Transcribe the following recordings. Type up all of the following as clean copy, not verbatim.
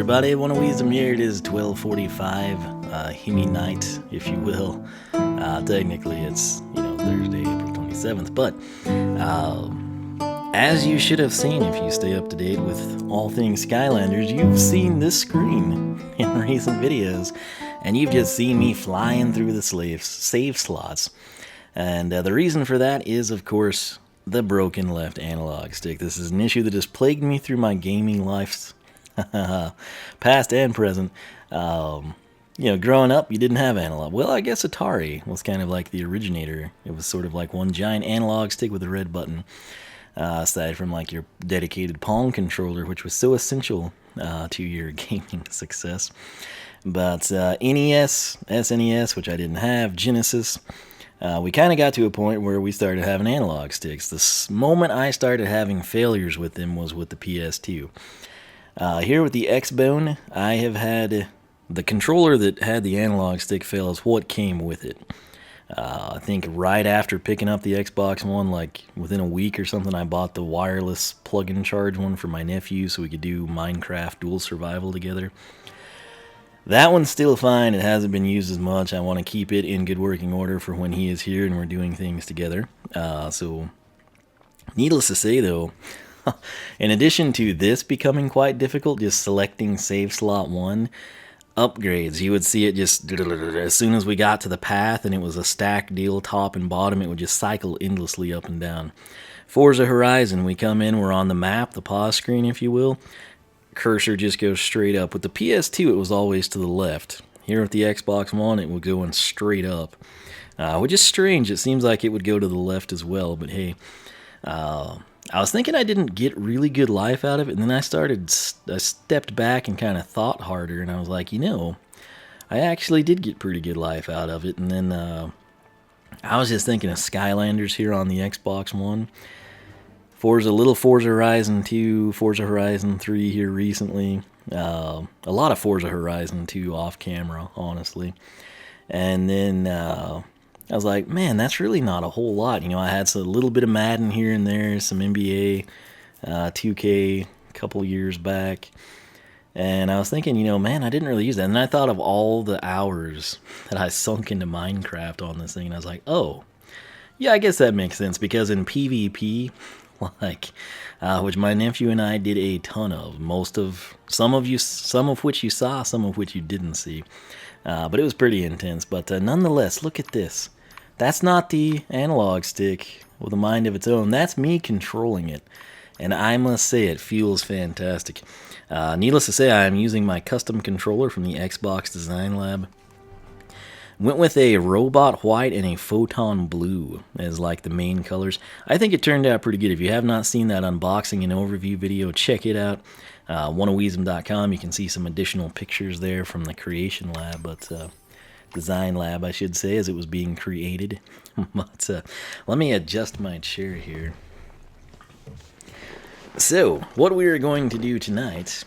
everybody, One of Wisdom here. It is 12:45, Hemi night, if you will. Technically, it's, Thursday, April 27th, but as you should have seen if you stay up to date with all things Skylanders, you've seen this screen in recent videos, and you've just seen me flying through the save slots. And the reason for that is, of course, the broken left analog stick. This is an issue that has plagued me through my gaming life, past and present. Growing up, you didn't have analog. Well, I guess Atari was kind of like the originator. It was sort of like one giant analog stick with a red button, aside from like your dedicated Pong controller, which was so essential to your gaming success. But NES, SNES, which I didn't have, Genesis, we kind of got to a point where we started having analog sticks. The moment I started having failures with them was with the PS2. Here with the X-Bone, I have had the controller that had the analog stick fail is what came with it. I think right after picking up the Xbox One, like within a week or something, I bought the wireless plug-in charge one for my nephew so we could do Minecraft dual survival together. That one's still fine. It hasn't been used as much. I want to keep it in good working order for when he is here and we're doing things together. So, needless to say, though, in addition to this becoming quite difficult, just selecting save slot 1, upgrades, you would see it just, as soon as we got to the path and it was a stack deal top and bottom, it would just cycle endlessly up and down. Forza Horizon, we come in, we're on the map, the pause screen, if you will. Cursor just goes straight up. With the PS2, it was always to the left. Here with the Xbox One, it was going straight up, which is strange. It seems like it would go to the left as well, but hey, I was thinking I didn't get really good life out of it, and then I stepped back and kind of thought harder, and I was like, I actually did get pretty good life out of it. And then I was just thinking of Skylanders here on the Xbox One. Forza Horizon 2, Forza Horizon 3 here recently. A lot of Forza Horizon 2 off camera, honestly. And then I was like, man, that's really not a whole lot. I had a little bit of Madden here and there, some NBA, 2K a couple years back. And I was thinking, man, I didn't really use that. And I thought of all the hours that I sunk into Minecraft on this thing. And I was like, oh, yeah, I guess that makes sense. Because in PvP, which my nephew and I did a ton of. Some of which you saw, some of which you didn't see. But it was pretty intense. But nonetheless, look at this. That's not the analog stick with a mind of its own. That's me controlling it. And I must say, it feels fantastic. Needless to say, I am using my custom controller from the Xbox Design Lab. Went with a robot white and a photon blue as like the main colors. I think it turned out pretty good. If you have not seen that unboxing and overview video, check it out. oneofwisdom.com. You can see some additional pictures there from the creation lab, but design lab, I should say, as it was being created. But let me adjust my chair here. So, what we are going to do tonight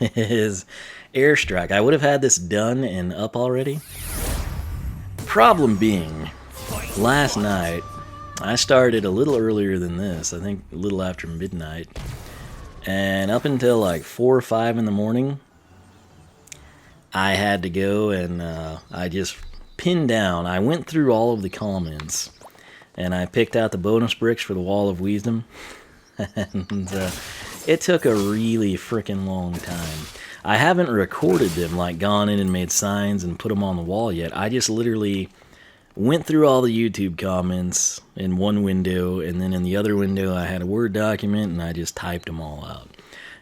is Airstrike. I would have had this done and up already. Problem being, last night, I started a little earlier than this, I think a little after midnight, and up until like 4 or 5 in the morning, I had to go and I just pinned down, I went through all of the comments, and I picked out the bonus bricks for the Wall of Wisdom, and it took a really freaking long time. I haven't recorded them, like gone in and made signs and put them on the wall yet. I just literally went through all the YouTube comments in one window, and then in the other window I had a Word document, and I just typed them all out.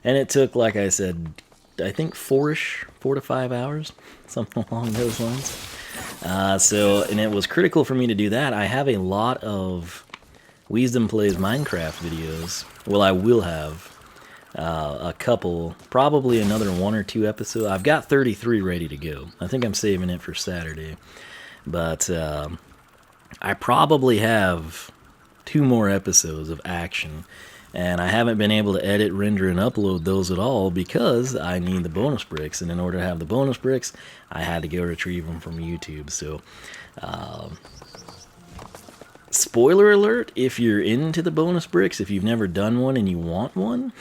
And it took, like I said, I think 4 to 5 hours, something along those lines. And it was critical for me to do that. I have a lot of Wisdom Plays Minecraft videos. Well, I will have a couple, probably another 1 or 2 episodes. I've got 33 ready to go. I think I'm saving it for Saturday. But I probably have 2 more episodes of action. And I haven't been able to edit, render, and upload those at all because I need the bonus bricks. And in order to have the bonus bricks, I had to go retrieve them from YouTube. So, spoiler alert, if you're into the bonus bricks, if you've never done one and you want one,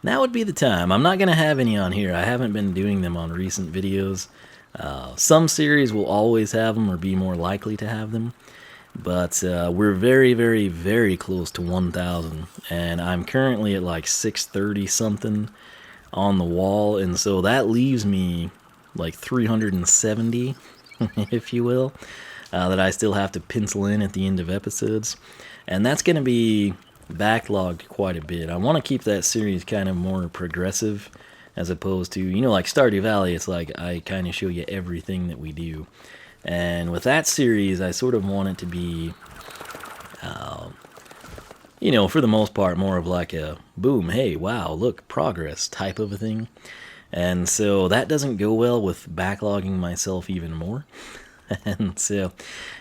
now would be the time. I'm not going to have any on here. I haven't been doing them on recent videos. Some series will always have them or be more likely to have them. But we're very, very, very close to 1,000. And I'm currently at like 630 something on the wall. And so that leaves me like 370, if you will, that I still have to pencil in at the end of episodes. And that's going to be backlogged quite a bit. I want to keep that series kind of more progressive as opposed to, like Stardew Valley, it's like I kind of show you everything that we do. And with that series, I sort of want it to be, for the most part, more of like a boom, hey, wow, look, progress type of a thing. And so that doesn't go well with backlogging myself even more. And so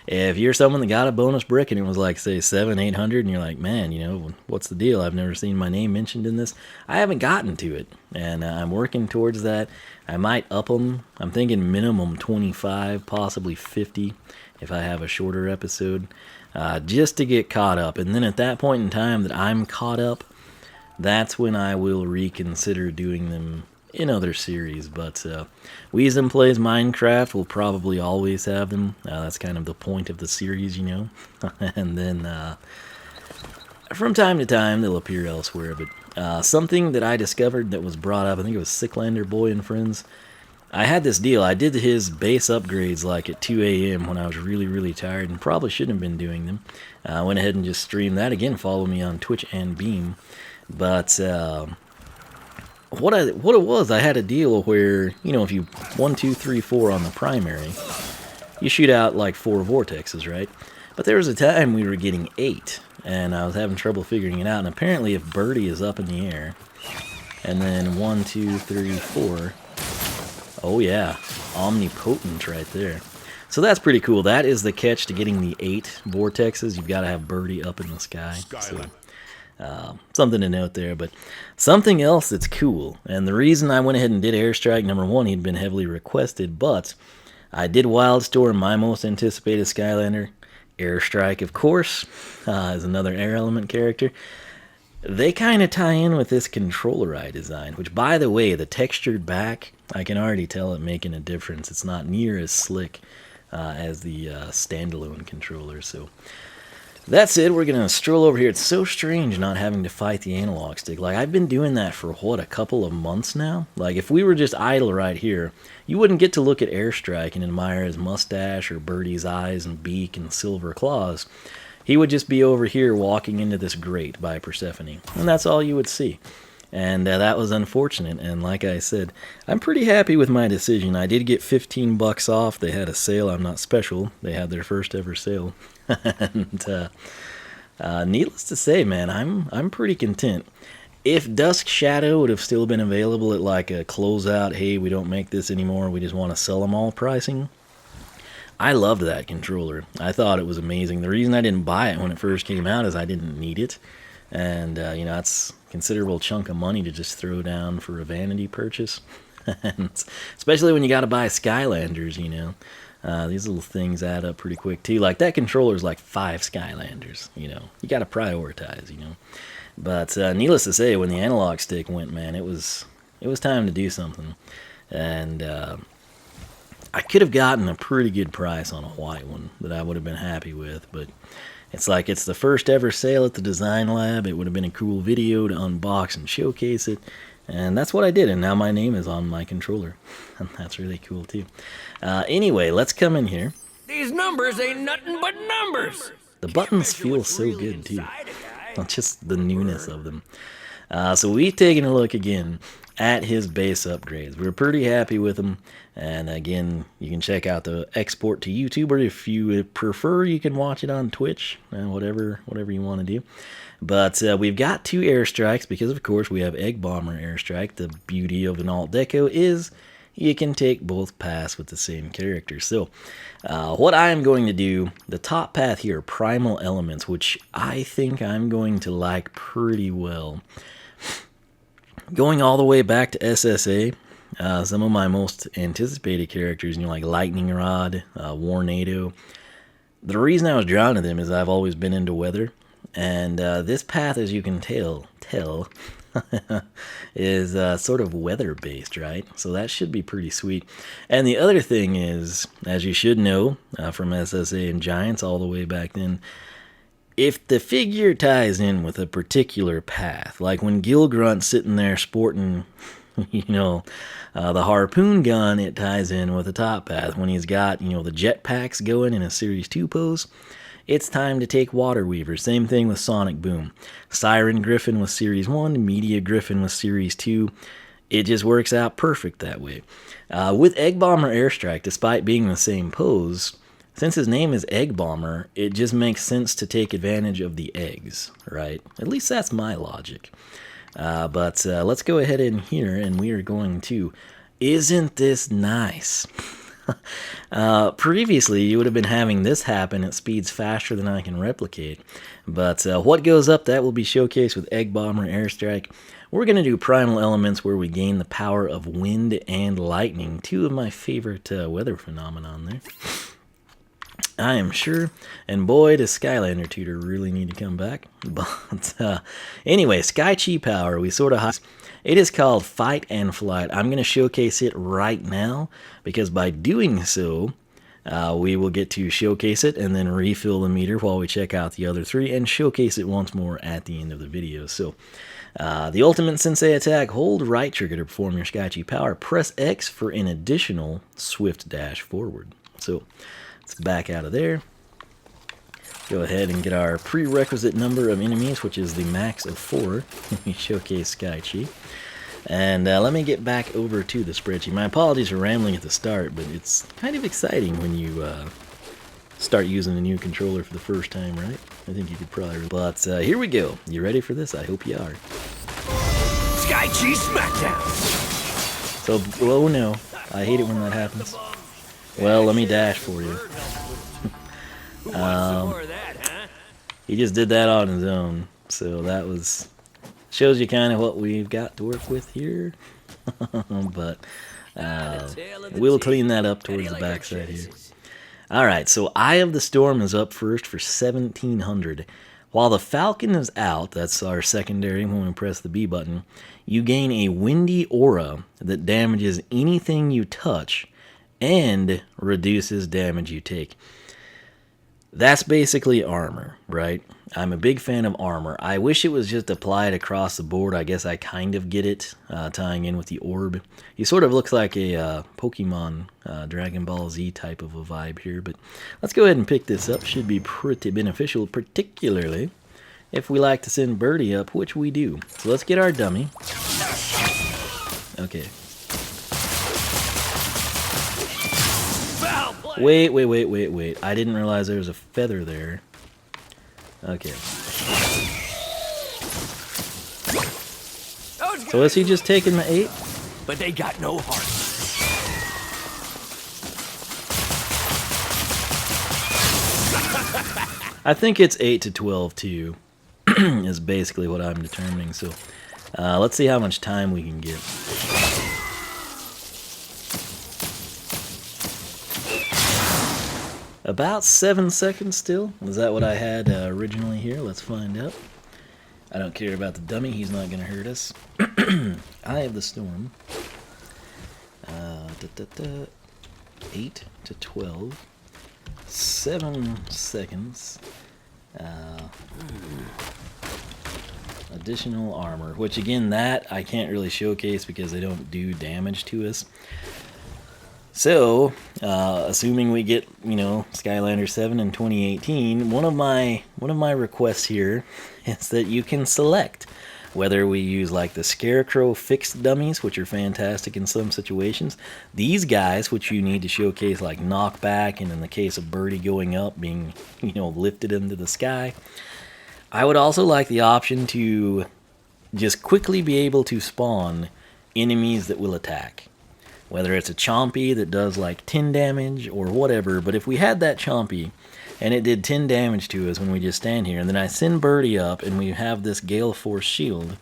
if you're someone that got a bonus brick and it was like, say, 700-800, and you're like, man, what's the deal? I've never seen my name mentioned in this. I haven't gotten to it, and I'm working towards that. I might up them. I'm thinking minimum 25, possibly 50 if I have a shorter episode, just to get caught up. And then at that point in time that I'm caught up, that's when I will reconsider doing them in other series. But Wiisdom Plays Minecraft will probably always have them. That's kind of the point of the series, And then from time to time they'll appear elsewhere. But something that I discovered that was brought up, I think it was Sicklander Boy and Friends. I had this deal. I did his base upgrades like at 2 a.m. when I was really, really tired and probably shouldn't have been doing them. I went ahead and just streamed that. Again, follow me on Twitch and Beam. But what it was, I had a deal where, if you 1, 2, 3, 4 on the primary, you shoot out like 4 vortexes, right? But there was a time we were getting 8, and I was having trouble figuring it out. And apparently, if Birdie is up in the air, and then 1, 2, 3, 4, oh yeah, omnipotent right there. So that's pretty cool. That is the catch to getting the 8 vortexes. You've got to have Birdie up in the sky. So, something to note there. But something else that's cool, and the reason I went ahead and did Airstrike, number one, he'd been heavily requested, but I did Wildstorm, my most anticipated Skylander. Airstrike, of course, is another air element character. They kind of tie in with this controller I designed, which, by the way, the textured back, I can already tell it making a difference. It's not near as slick as the standalone controller. So that's it. We're going to stroll over here. It's so strange not having to fight the analog stick. Like, I've been doing that for, a couple of months now? Like, if we were just idle right here, you wouldn't get to look at Airstrike and admire his mustache or Birdie's eyes and beak and silver claws. He would just be over here walking into this grate by Persephone, and that's all you would see. And that was unfortunate, and like I said, I'm pretty happy with my decision. I did get $15 off. They had a sale. I'm not special. They had their first ever sale. And needless to say, man, I'm pretty content. If Dusk Shadow would have still been available at like a closeout, hey, we don't make this anymore, we just want to sell them all pricing, I loved that controller. I thought it was amazing. The reason I didn't buy it when it first came out is I didn't need it. And, that's a considerable chunk of money to just throw down for a vanity purchase. And especially when you got to buy Skylanders, These little things add up pretty quick, too. Like, that controller's like 5 Skylanders, You got to prioritize, But needless to say, when the analog stick went, man, it was time to do something. And I could have gotten a pretty good price on a white one that I would have been happy with, but it's like it's the first ever sale at the Design Lab. It would have been a cool video to unbox and showcase it, and that's what I did, and now my name is on my controller, and that's really cool too. Anyway, let's come in here. These numbers ain't nothing but numbers. The buttons feel so good too. Well, just the newness of them. So we've taken a look again at his base upgrades. We're pretty happy with them. And again, you can check out the export to YouTube, or if you prefer, you can watch it on Twitch, whatever you want to do. But we've got 2 airstrikes because, of course, we have Egg Bomber airstrike. The beauty of an alt deco is you can take both paths with the same character. So what I'm going to do, the top path here, Primal Elements, which I think I'm going to like pretty well. Going all the way back to SSA, some of my most anticipated characters, like Lightning Rod, Warnado. The reason I was drawn to them is I've always been into weather, and this path, as you can tell, is sort of weather-based, right? So that should be pretty sweet. And the other thing is, as you should know from SSA and Giants all the way back then, if the figure ties in with a particular path, like when Gilgrunt's sitting there sporting, the harpoon gun, it ties in with the top path. When he's got, the jetpacks going in a Series 2 pose, it's time to take Water Weaver. Same thing with Sonic Boom. Siren Griffin was Series 1, Media Griffin was Series 2. It just works out perfect that way. With Egg Bomber Airstrike, despite being the same pose, since his name is Egg Bomber, it just makes sense to take advantage of the eggs, right? At least that's my logic. But let's go ahead in here, and we are going to... Isn't this nice? Previously, you would have been having this happen at speeds faster than I can replicate. But what goes up, that will be showcased with Egg Bomber Airstrike. We're going to do Primal Elements, where we gain the power of wind and lightning. Two of my favorite weather phenomenon there. I am sure, and boy, does Skylander Tutor really need to come back. But anyway, Sky Chi Power, we sort of... It is called Fight and Flight. I'm going to showcase it right now, because by doing so, we will get to showcase it and then refill the meter while we check out the other three, and showcase it once more at the end of the video. So, the Ultimate Sensei attack, hold right trigger to perform your Sky Chi Power. Press X for an additional swift dash forward. So, let's back out of there. Go ahead and get our prerequisite number of enemies, which is the max of 4. We showcase Sky Chi. And let me get back over to the spreadsheet. My apologies for rambling at the start, but it's kind of exciting when you start using a new controller for the first time, right? I think you could probably... But here we go. You ready for this? I hope you are. Sky Chi Smackdown! So, oh no. I hate it when that happens. Well, let me dash for you. He just did that on his own, so that was... Shows you kind of what we've got to work with here. But we'll clean that up towards the backside here. Alright, so Eye of the Storm is up first for 1700. While the Falcon is out, that's our secondary when we press the B button, you gain a windy aura that damages anything you touch and reduces damage you take. That's basically armor, right? I'm a big fan of armor. I wish it was just applied across the board. I guess I kind of get it, tying in with the orb. He sort of looks like a Pokemon Dragon Ball Z type of a vibe here, but let's go ahead and pick this up. Should be pretty beneficial, particularly if we like to send Birdie up, which we do. So let's get our dummy. Okay. Wait. I didn't realize there was a feather there. Okay. So is he just taking the 8? But they got no heart. I think it's 8 to 12 too, is basically what I'm determining. So let's see how much time we can get. About 7 seconds still. Was that what I had originally here? Let's find out. I don't care about the dummy. He's not going to hurt us. Eye of the Storm. 8 to 12. 7 seconds. Additional armor. Which again, that I can't really showcase because they don't do damage to us. So, assuming we get, Skylanders 7 in 2018, one of my requests here is that you can select whether we use like the Scarecrow fixed dummies, which are fantastic in some situations, these guys, which you need to showcase like knockback, and in the case of Birdie going up, being, lifted into the sky. I would also like the option to just quickly be able to spawn enemies that will attack. Whether it's a Chompy that does like 10 damage or whatever, but if we had that Chompy and it did 10 damage to us when we just stand here, and then I send Birdie up and we have this Gale Force Shield,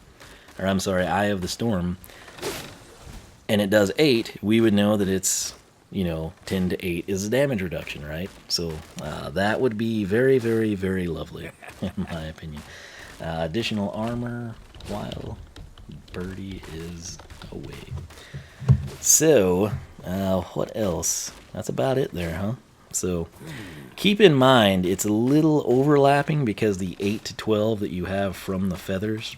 or I'm sorry, Eye of the Storm, and it does 8, we would know that it's, 10 to 8 is a damage reduction, right? So that would be very, very, very lovely, in my opinion. Additional armor while Birdie is away. So, what else? That's about it there, huh? So, keep in mind, it's a little overlapping because the 8 to 12 that you have from the feathers.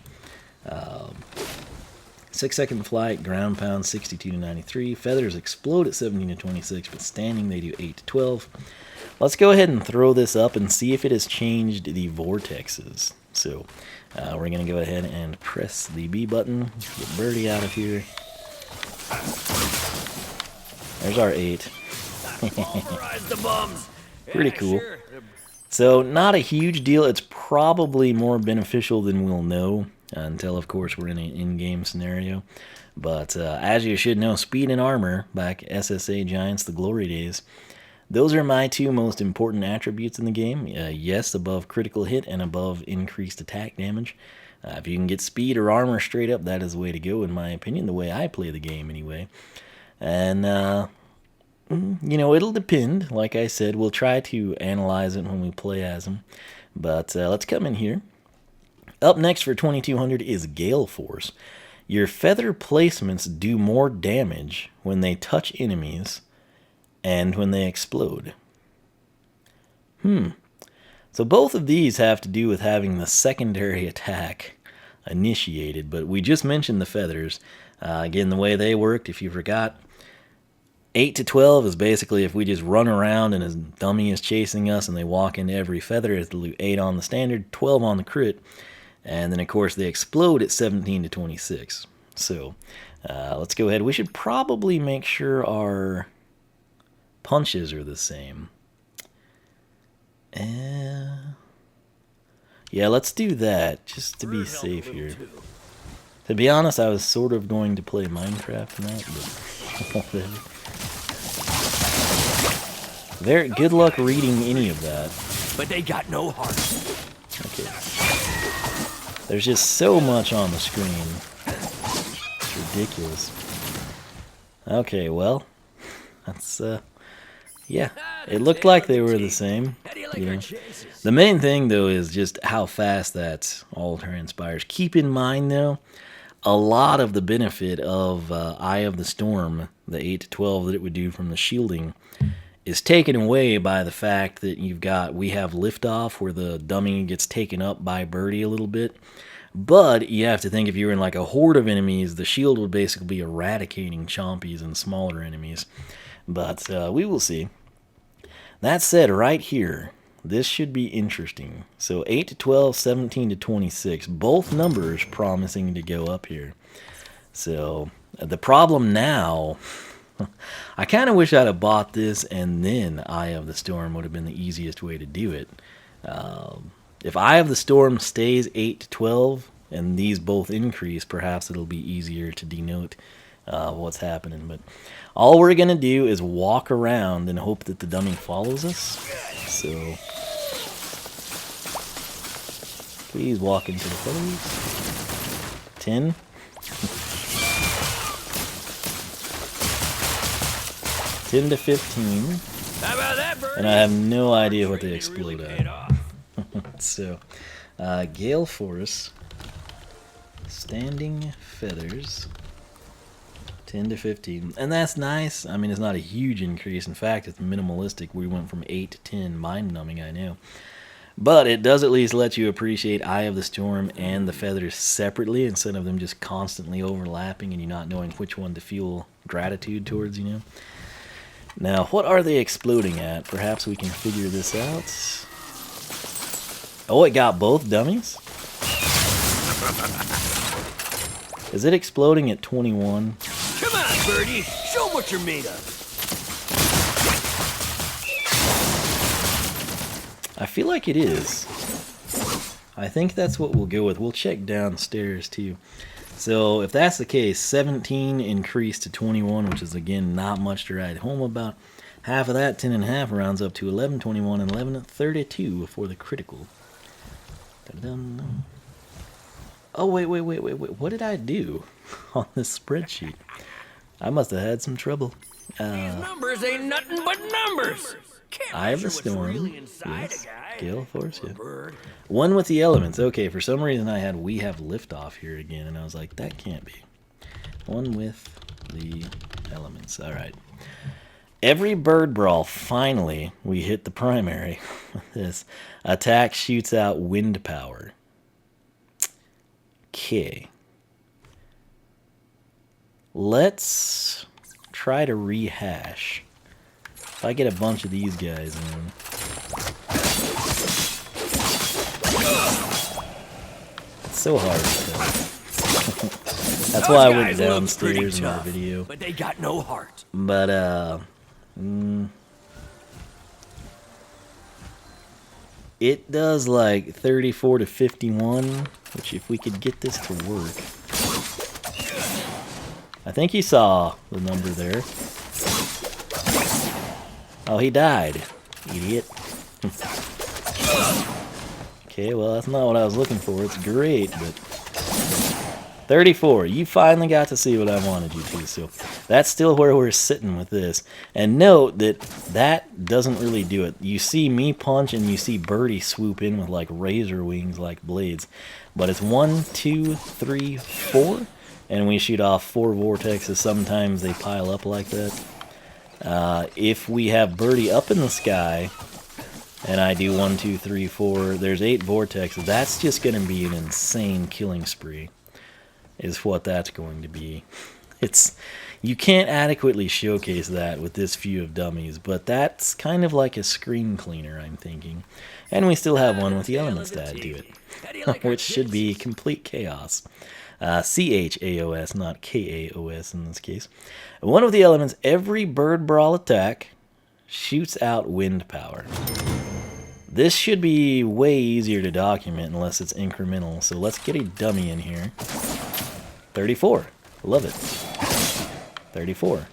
6-second flight, ground pound 62 to 93. Feathers explode at 17 to 26, but standing they do 8 to 12. Let's go ahead and throw this up and see if it has changed the vortexes. So, we're going to go ahead and press the B button, get Birdie out of here. There's our 8. Pretty cool. So, not a huge deal. It's probably more beneficial than we'll know until, of course, we're in an in-game scenario. But as you should know, speed and armor, back SSA Giants, the glory days, those are my two most important attributes in the game. Yes, above critical hit and above increased attack damage. If you can get speed or armor straight up, that is the way to go, in my opinion, the way I play the game anyway. And, you know, it'll depend. Like I said, we'll try to analyze it when we play as them. But let's come in here. Up next for 2200 is Gale Force. Your feather placements do more damage when they touch enemies and when they explode. So both of these have to do with having the secondary attack initiated, but we just mentioned the feathers. Again, the way they worked, if you forgot, 8 to 12 is basically if we just run around and a dummy is chasing us and they walk into every feather, it'll do 8 on the standard, 12 on the crit, and then of course they explode at 17 to 26. So let's go ahead. We should probably make sure our punches are the same. Yeah, let's do that, just to be safe here. To be honest, I was sort of going to play Minecraft tonight, but whatever. Very good luck reading any of that. But they got no heart. Okay. There's just so much on the screen. It's ridiculous. Okay, well, that's yeah, it looked like they were the same. You know. The main thing, though, is just how fast that all transpires. Keep in mind, though, a lot of the benefit of Eye of the Storm, the 8 to 12 that it would do from the shielding, is taken away by the fact that we have liftoff where the dummy gets taken up by Birdie a little bit. But you have to think, if you were in like a horde of enemies, the shield would basically be eradicating chompies and smaller enemies. But we will see. That said, right here, this should be interesting. So 8 to 12, 17 to 26, both numbers promising to go up here. So the problem now, I kind of wish I'd have bought this and then Eye of the Storm would have been the easiest way to do it. If Eye of the Storm stays 8 to 12 and these both increase, perhaps it'll be easier to denote what's happening. But all we're going to do is walk around and hope that the dummy follows us. So please walk into the feathers. 10. To 15. How about that, Birdie? And I have no idea what they explode at. So, Gale Force, Standing Feathers, 10 to 15. And that's nice. I mean, it's not a huge increase. In fact, it's minimalistic. We went from 8 to 10. Mind-numbing, I know. But it does at least let you appreciate Eye of the Storm and the feathers separately instead of them just constantly overlapping and you not knowing which one to feel gratitude towards, you know. Now, what are they exploding at? Perhaps we can figure this out. Oh, it got both dummies? Is it exploding at 21? Come on, Birdie. Show what you're made of. I feel like it is. I think that's what we'll go with. We'll check downstairs, too. So, if that's the case, 17 increased to 21, which is, again, not much to write home about. Half of that, 10 and a half, rounds up to 11, 21, and 11, 32 for the critical. Oh, wait. What did I do on this spreadsheet? I must have had some trouble. These numbers ain't nothing but numbers. Can't Eye of the measure what's Storm. really inside Yes. a guy. Gale of Force, Or a yeah. bird. One with the elements. Okay, for some reason I had We Have Liftoff here again, and I was like, that can't be. One with the elements. Alright. Every bird brawl, finally, we hit the primary with this. Attack shoots out wind power. Okay. Let's try to rehash. If I get a bunch of these guys in. It's so hard to tell. That's why I went downstairs in our video. But they got no heart. But, it does like 34 to 51, which if we could get this to work. I think you saw the number there. Oh, he died. Idiot. Okay, well, that's not what I was looking for. It's great, but... 34. You finally got to see what I wanted you to, so that's still where we're sitting with this. And note that that doesn't really do it. You see me punch and you see Birdie swoop in with like razor wings like blades. But it's 1, 2, 3, 4, and we shoot off 4 vortexes. Sometimes they pile up like that. If we have Birdie up in the sky, and I do 1, 2, 3, 4, there's 8 vortexes. That's just going to be an insane killing spree. Is what that's going to be. You can't adequately showcase that with this few of dummies, but that's kind of like a screen cleaner, I'm thinking. And we still have one with the elements to add to it, which should be complete chaos. CHAOS, not KAOS in this case. One of the elements, every bird brawl attack shoots out wind power. This should be way easier to document unless it's incremental, so let's get a dummy in here. 34. Love it. 34.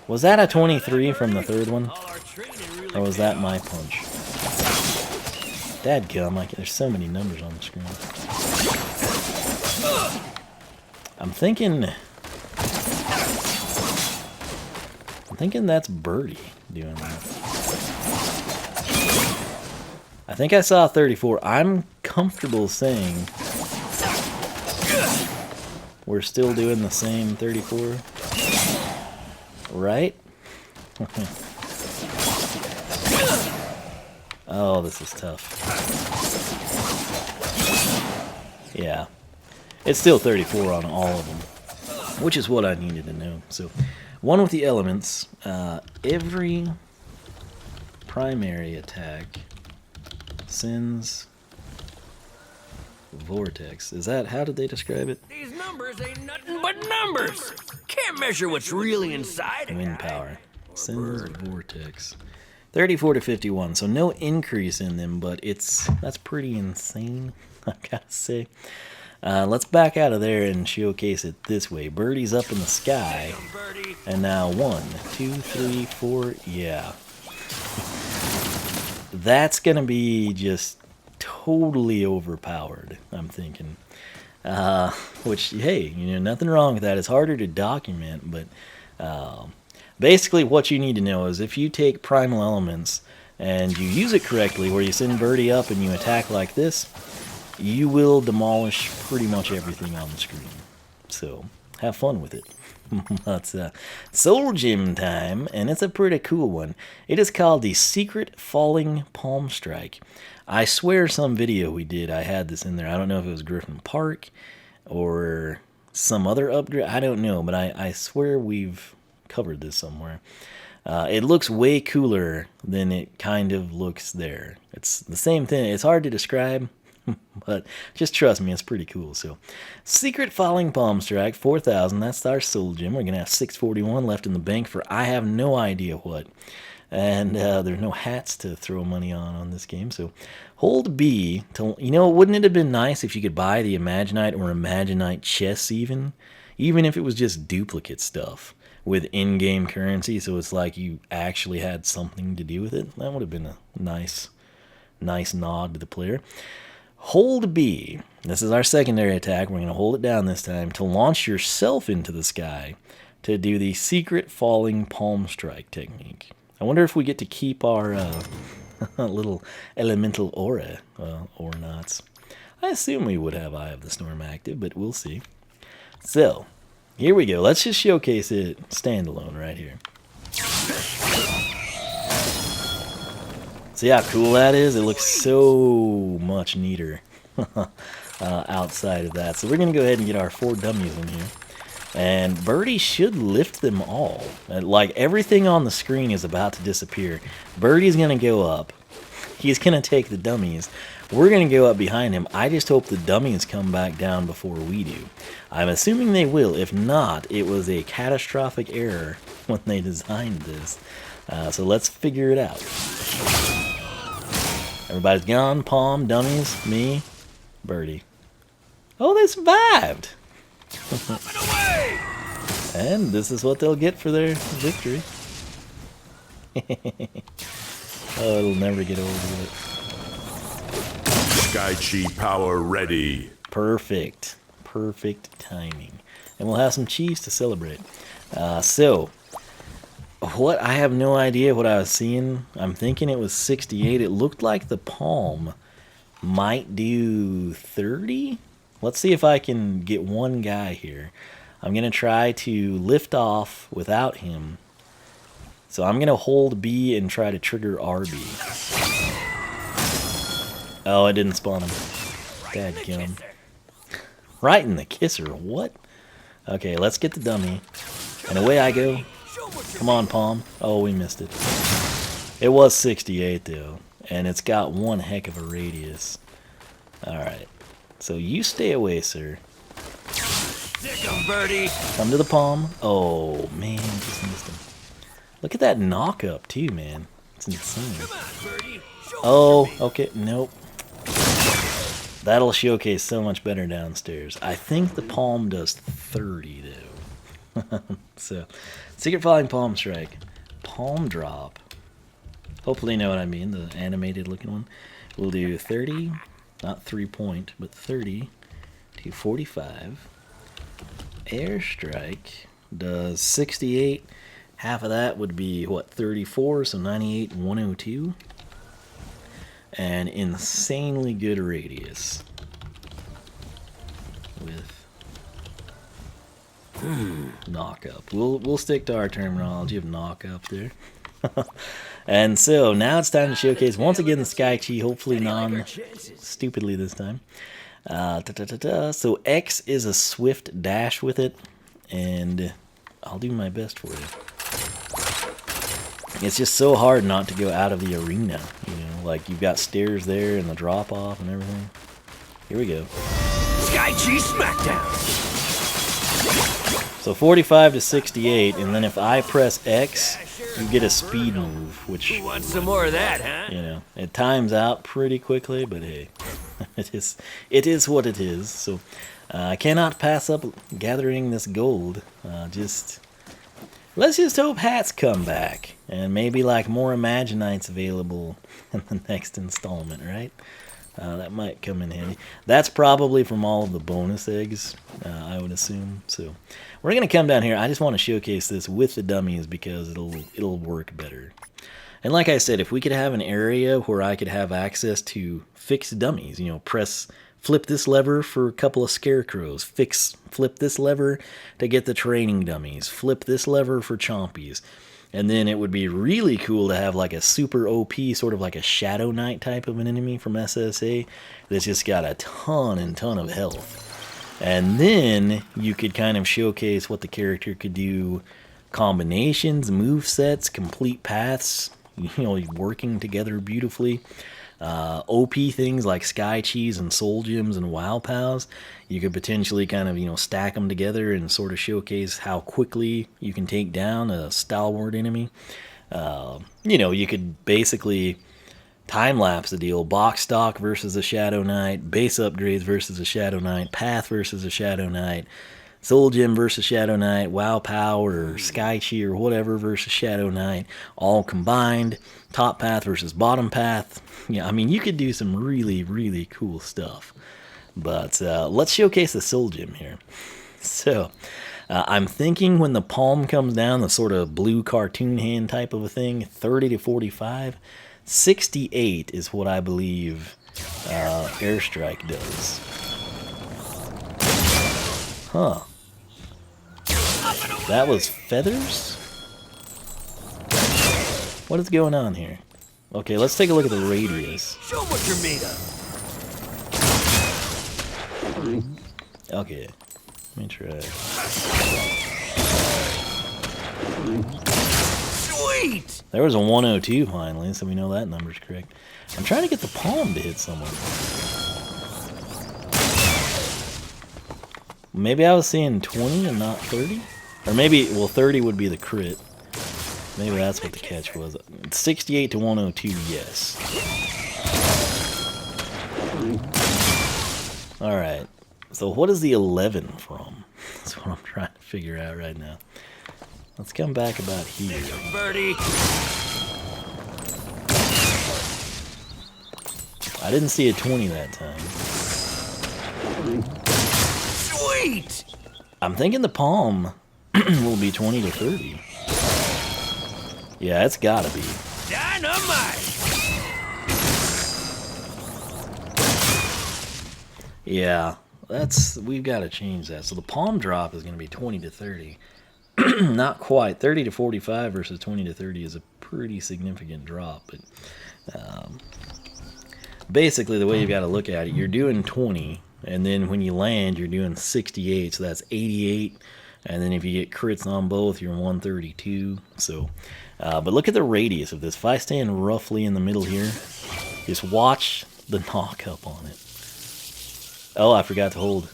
Was that a 23 from the third one? Or was that my punch? Dadgum, there's so many numbers on the screen. I'm thinking that's Birdie doing that. I think I saw 34. I'm comfortable saying we're still doing the same 34, right? Oh, this is tough. Yeah, it's still 34 on all of them, which is what I needed to know. So, one with the elements, every primary attack sends vortex. Is that, how did they describe it? These numbers ain't nothing but numbers. Can't measure what's really inside a Wind guy. power. Sends vortex. 34 to 51, so no increase in them, but that's pretty insane, I gotta say. Let's back out of there and showcase it this way. Birdie's up in the sky, and now 1, 2, 3, 4, yeah. That's gonna be just totally overpowered, I'm thinking. Which, hey, nothing wrong with that. It's harder to document, but basically what you need to know is if you take primal elements and you use it correctly, where you send Birdie up and you attack like this, you will demolish pretty much everything on the screen. So, have fun with it. That's Soul Gem time, and it's a pretty cool one. It is called the Secret Falling Palm Strike. I swear some video we did, I had this in there. I don't know if it was Griffin Park or some other upgrade. I don't know, but I swear we've covered this somewhere. It looks way cooler than it kind of looks there. It's the same thing. It's hard to describe, but just trust me, it's pretty cool. So, Secret Falling Palm Strike, 4,000. That's our Soul Gem. We're going to have 641 left in the bank for I have no idea what. And there's no hats to throw money on this game. So, hold B. Wouldn't it have been nice if you could buy the Imaginite or Imaginite chests even if it was just duplicate stuff with in-game currency, so it's like you actually had something to do with it? That would have been a nice nod to the player. Hold B. This is our secondary attack. We're going to hold it down this time to launch yourself into the sky. to do the secret falling palm strike technique. I wonder if we get to keep our little elemental aura or not. I assume we would have Eye of the Storm active, but we'll see. So, here we go. Let's just showcase it standalone right here. See how cool that is? It looks so much neater outside of that. So we're going to go ahead and get our 4 dummies in here. And Birdie should lift them all. Like, everything on the screen is about to disappear. Birdie's going to go up. He's going to take the dummies. We're going to go up behind him. I just hope the dummies come back down before we do. I'm assuming they will. If not, it was a catastrophic error when they designed this. So let's figure it out. Everybody's gone. Palm, dummies, me, Birdie. Oh, they survived! And this is what they'll get for their victory. Oh, it'll never get over with it. Sky Chi power ready. Perfect. Perfect timing. And we'll have some cheese to celebrate. So, what? I have no idea what I was seeing. I'm thinking it was 68. It looked like the palm might do 30. Let's see if I can get one guy here. I'm going to try to lift off without him. So I'm going to hold B and try to trigger RB. Oh, I didn't spawn him. Dadgum. Right in the kisser. What? Okay, let's get the dummy. And away I go. Come on, Palm. Oh, we missed it. It was 68, though. And it's got one heck of a radius. Alright. So you stay away, sir. Birdie. Come to the palm. Oh, man. Just missed him. Look at that knock-up, too, man. It's insane. Oh, okay. Nope. That'll showcase so much better downstairs. I think the palm does 30, though. So, Secret Falling Palm Strike. Palm Drop. Hopefully you know what I mean, the animated looking one. We'll do 30, not 3 point, but 30 to 45. Airstrike does 68. Half of that would be, what, 34, so 98 and 102. And insanely good radius. With knock up. We'll stick to our terminology of knock up there. And so now it's time to showcase once again the Sky Chi, hopefully non-stupidly this time. So X is a swift dash with it, and I'll do my best for you. It's just so hard not to go out of the arena, you know, like you've got stairs there and the drop off and everything. Here we go. Sky Chi Smackdown. So 45 to 68, and then if I press X, you get a speed move, which, Who wants some more of that, huh? you know, it times out pretty quickly, but hey, it is what it is. So I cannot pass up gathering this gold. Let's just hope hats come back, and maybe like more Imaginites available in the next installment, right? That might come in handy. That's probably from all of the bonus eggs, I would assume. So we're going to come down here. I just want to showcase this with the dummies because it'll work better. And like I said, if we could have an area where I could have access to fixed dummies, you know, flip this lever for a couple of scarecrows, flip this lever to get the training dummies, flip this lever for chompies. And then it would be really cool to have like a super OP, sort of like a Shadow Knight type of an enemy from SSA that's just got a ton of health. And then you could kind of showcase what the character could do, combinations, move sets, complete paths, you know, working together beautifully. OP things like Sky Cheese and Soul Gems and Wow Pals, you could potentially kind of, you know, stack them together and sort of showcase how quickly you can take down a stalwart enemy. You know, you could basically time-lapse the deal. Box stock versus a Shadow Knight, base upgrades versus a Shadow Knight, path versus a Shadow Knight, Soul Gem versus Shadow Knight, Wow Power or Sky Chi or whatever versus Shadow Knight, all combined. Top path versus bottom path. Yeah, I mean, you could do some really, really cool stuff. But let's showcase the Soul Gem here. So, I'm thinking when the palm comes down, the sort of blue cartoon hand type of a thing, 30 to 45. 68 is what I believe airstrike does. Huh. That was feathers? What is going on here? Okay, let's take a look at the radius. Show what you're made of. Okay, let me try. Sweet! There was a 102 finally, so we know that number's correct. I'm trying to get the palm to hit someone. Maybe I was seeing 20 and not 30? Or maybe, well, 30 would be the crit. Maybe that's what the catch was. 68 to 102, yes. Alright. So what is the 11 from? That's what I'm trying to figure out right now. Let's come back about here. Birdie. I didn't see a 20 that time. Sweet! I'm thinking the palm will be 20 to 30. Yeah, it's gotta be. Dynamite! Yeah, we've got to change that. So the palm drop is going to be 20 to 30. Not quite. 30 to 45 versus 20 to 30 is a pretty significant drop. But basically, the way you've got to look at it, you're doing 20, and then when you land, you're doing 68, so that's 88. And then if you get crits on both, you're 132. So, but look at the radius of this. If I stand roughly in the middle here, just watch the knock up on it. Oh, I forgot to hold.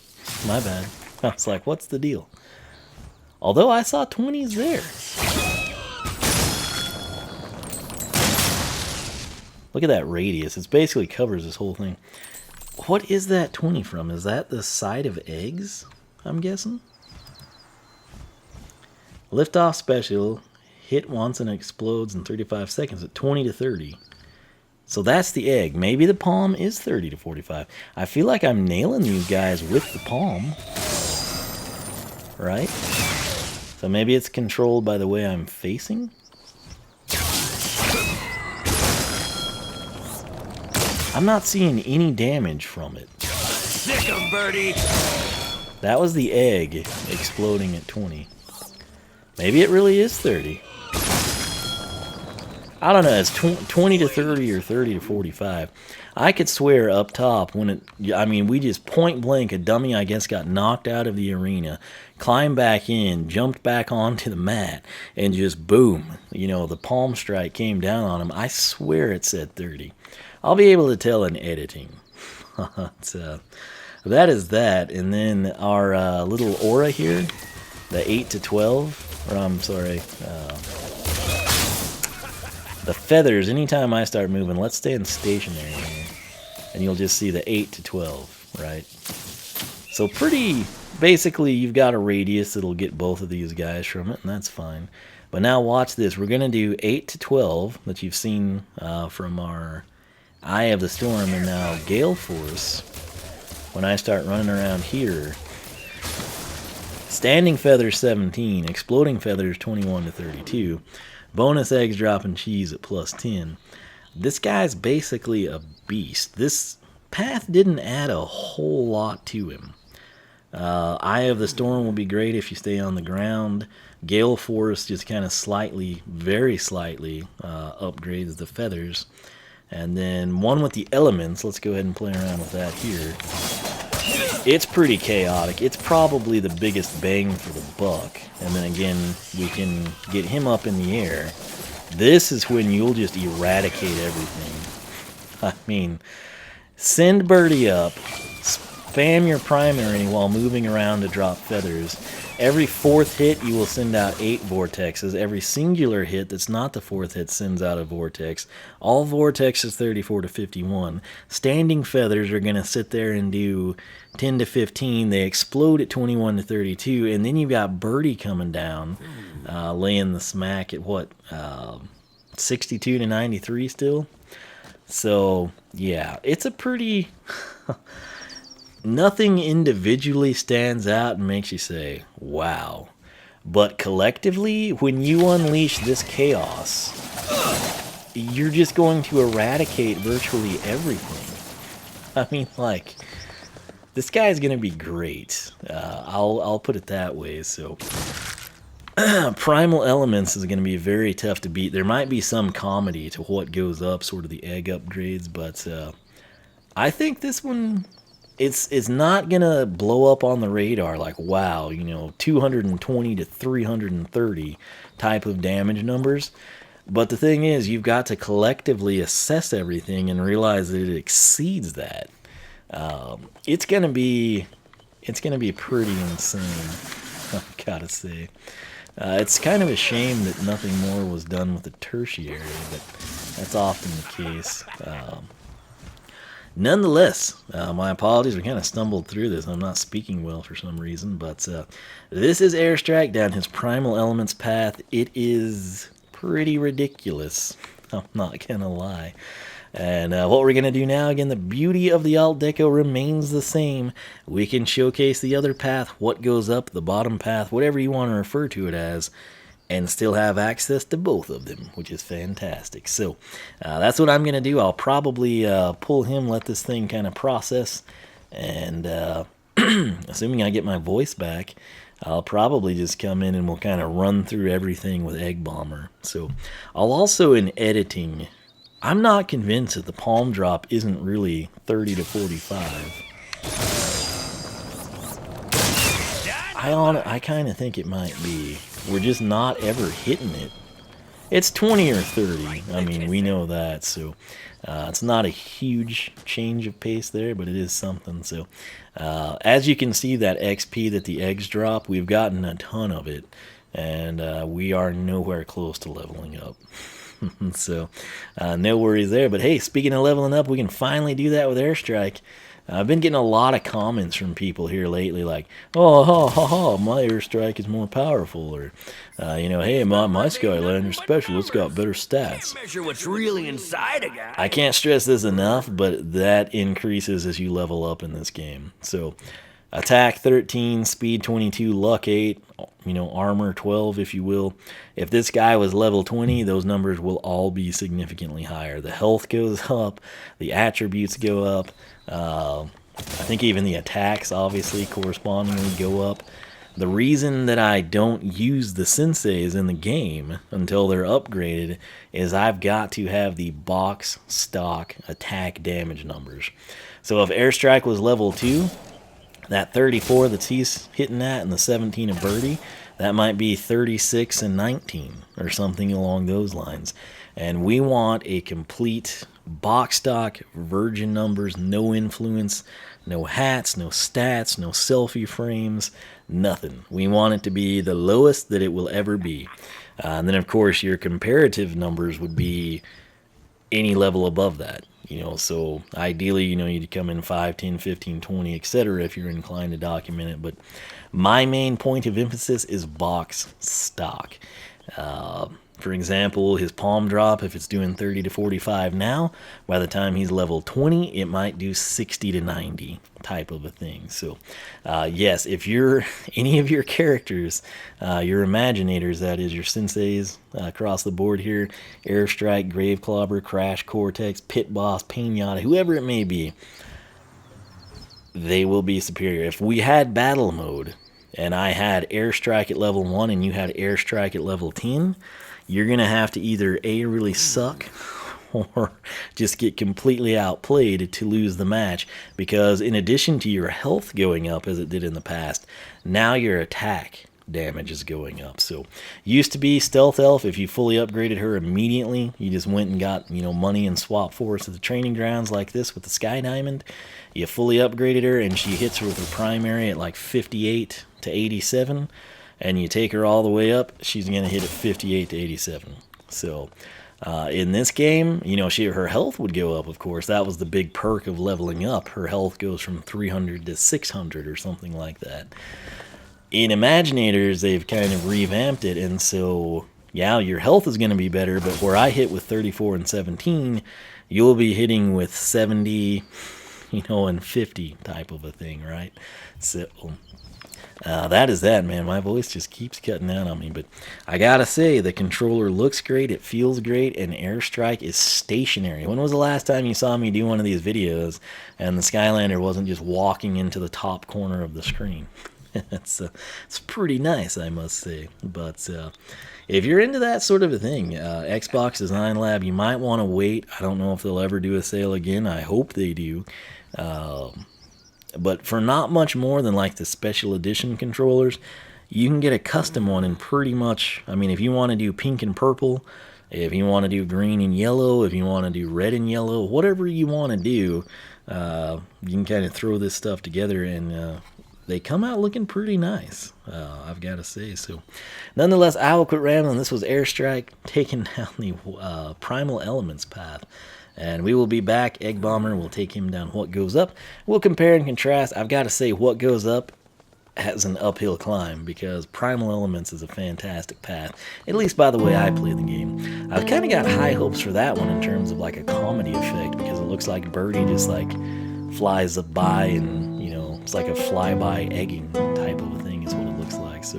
My bad. I was like, what's the deal? Although I saw 20s there. Look at that radius. It basically covers this whole thing. What is that 20 from? Is that the side of eggs, I'm guessing? Liftoff special. Hit once and explodes in 35 seconds at 20 to 30. So that's the egg. Maybe the palm is 30 to 45. I feel like I'm nailing these guys with the palm. Right? So maybe it's controlled by the way I'm facing? I'm not seeing any damage from it. Sick 'em, birdie! That was the egg exploding at 20. Maybe it really is 30. I don't know, it's 20 to 30 or 30 to 45. I could swear up top when we just point blank, a dummy, I guess, got knocked out of the arena, climbed back in, jumped back onto the mat, and just boom, the palm strike came down on him. I swear it said 30. I'll be able to tell in editing. That is that. And then our little aura here, the 8 to 12, or I'm sorry, the feathers, anytime I start moving, let's stand stationary here. And you'll just see the 8 to 12, right? So basically you've got a radius that'll get both of these guys from it, and that's fine. But now watch this. We're going to do 8 to 12 that you've seen from our Eye of the Storm, and now Gale Force. When I start running around here, Standing Feathers 17, Exploding Feathers 21 to 32. Bonus eggs dropping cheese at plus 10. This guy's basically a beast. This path didn't add a whole lot to him. Eye of the Storm will be great if you stay on the ground. Gale Force just kind of slightly, very slightly, upgrades the feathers. And then one with the elements. Let's go ahead and play around with that here. It's pretty chaotic. It's probably the biggest bang for the buck. And then again, we can get him up in the air. This is when you'll just eradicate everything. I mean, send Birdie up, spam your primary while moving around to drop feathers. Every fourth hit, you will send out 8 vortexes. Every singular hit that's not the fourth hit sends out a vortex. All vortexes 34 to 51. Standing feathers are going to sit there and do 10 to 15. They explode at 21 to 32. And then you've got Birdie coming down, laying the smack at 62 to 93 still? So, yeah, it's a pretty nothing individually stands out and makes you say, wow. But collectively, when you unleash this chaos, you're just going to eradicate virtually everything. I mean, like, this guy's going to be great. I'll put it that way. So, Primal Elements is going to be very tough to beat. There might be some comedy to what goes up, sort of the egg upgrades, but I think this one, it's not going to blow up on the radar like, wow, 220 to 330 type of damage numbers. But the thing is, you've got to collectively assess everything and realize that it exceeds that. It's gonna be pretty insane, I've gotta say. It's kind of a shame that nothing more was done with the tertiary, but that's often the case. Nonetheless, my apologies, we kind of stumbled through this. I'm not speaking well for some reason, but this is Airstrike down his Primal Elements path. It is pretty ridiculous, I'm not gonna lie. And what we're gonna do now, again, the beauty of the alt deco remains the same. We can showcase the other path, what goes up, the bottom path, whatever you want to refer to it as, and still have access to both of them, which is fantastic. So that's what I'm gonna do. I'll probably pull him, let this thing kind of process, and assuming I get my voice back, I'll probably just come in and we'll kind of run through everything with Egg Bomber. So I'll also, in editing, I'm not convinced that the palm drop isn't really 30 to 45. I kind of think it might be. We're just not ever hitting it. It's 20 or 30. I mean, we know that. So it's not a huge change of pace there, but it is something. So as you can see, that XP that the eggs drop, we've gotten a ton of it. And we are nowhere close to leveling up. So no worries there. But hey, speaking of leveling up, we can finally do that with Airstrike. I've been getting a lot of comments from people here lately like, oh, ha, ha, ha, my Airstrike is more powerful, or, hey, my Skylanders special, it's got better stats. Measure what's really inside a guy. I can't stress this enough, but that increases as you level up in this game. So, attack 13, speed 22, luck 8, armor 12, if you will. If this guy was level 20, those numbers will all be significantly higher. The health goes up, the attributes go up, I think even the attacks obviously correspondingly go up. The reason that I don't use the senseis in the game until they're upgraded is I've got to have the box stock attack damage numbers. So if Airstrike was level 2, that 34 that he's hitting at and the 17 of Birdie, that might be 36 and 19 or something along those lines. And we want a complete box stock, virgin numbers, no influence, no hats, no stats, no selfie frames, nothing. We want it to be the lowest that it will ever be. And then, of course, your comparative numbers would be any level above that. So ideally, you'd come in 5, 10, 15, 20, etc. if you're inclined to document it. But my main point of emphasis is box stock. For example, his palm drop, if it's doing 30 to 45 now, by the time he's level 20, it might do 60 to 90 type of a thing. So, yes, if you're any of your characters, your Imaginators, that is, your senseis across the board here, Airstrike, Grave Clobber, Crash, Cortex, Pit Boss, Pinata, whoever it may be, they will be superior. If we had battle mode, and I had Airstrike at level 1 and you had Airstrike at level 10, you're going to have to either A, really suck, or just get completely outplayed to lose the match, because in addition to your health going up as it did in the past, now your attack damage is going up. So used to be Stealth Elf, if you fully upgraded her immediately, you just went and got money and swap force at the training grounds like this with the Sky Diamond. You fully upgraded her and she hits her with her primary at like 58 to 87, and you take her all the way up, she's going to hit at 58 to 87. So in this game, her health would go up, of course. That was the big perk of leveling up. Her health goes from 300 to 600 or something like that. In Imaginators, they've kind of revamped it, and so, yeah, your health is going to be better, but where I hit with 34 and 17, you'll be hitting with 70, and 50 type of a thing, right? So that is that, man. My voice just keeps cutting out on me, but I gotta say, the controller looks great, it feels great, and Airstrike is stationary. When was the last time you saw me do one of these videos and the Skylander wasn't just walking into the top corner of the screen? it's pretty nice, I must say. But if you're into that sort of a thing, Xbox Design Lab, you might want to wait. I don't know if they'll ever do a sale again. I hope they do. But for not much more than like the special edition controllers, you can get a custom one in pretty much, I mean, if you want to do pink and purple, if you want to do green and yellow, if you want to do red and yellow, whatever you want to do, you can kind of throw this stuff together, and they come out looking pretty nice, I've got to say. So nonetheless, I will quit rambling. This was Airstrike taking down the Primal Elements path. And we will be back. Egg Bomber will take him down What Goes Up. We'll compare and contrast. I've got to say, What Goes Up has an uphill climb because Primal Elements is a fantastic path, at least by the way I play the game. I've kind of got high hopes for that one in terms of like a comedy effect, because it looks like Birdie just like flies up by and, it's like a flyby egging type of a thing is what it looks like. So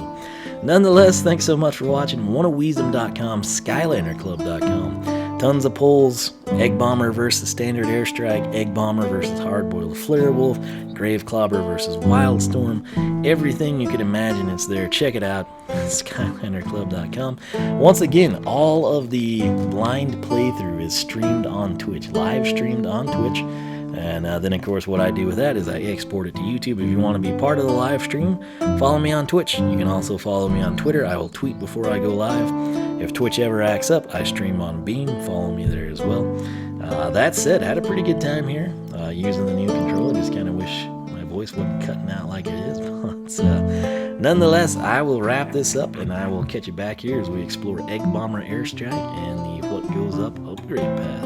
nonetheless, thanks so much for watching. OneOfWiisdom.com, SkylanderClub.com. Tons of polls. Egg Bomber versus Standard Airstrike, Egg Bomber versus Hardboiled Flare Wolf, Grave Clobber versus Wildstorm. Everything you could imagine is there. Check it out. SkylanderClub.com. Once again, all of the blind playthrough is streamed on Twitch, live streamed on Twitch. And then, of course, what I do with that is I export it to YouTube. If you want to be part of the live stream, follow me on Twitch. You can also follow me on Twitter. I will tweet before I go live. If Twitch ever acts up, I stream on Beam. Follow me there as well. That said, I had a pretty good time here using the new controller. Just kind of wish my voice wasn't cutting out like it is. But nonetheless, I will wrap this up, and I will catch you back here as we explore Egg Bomber Airstrike and the What Goes Up upgrade path.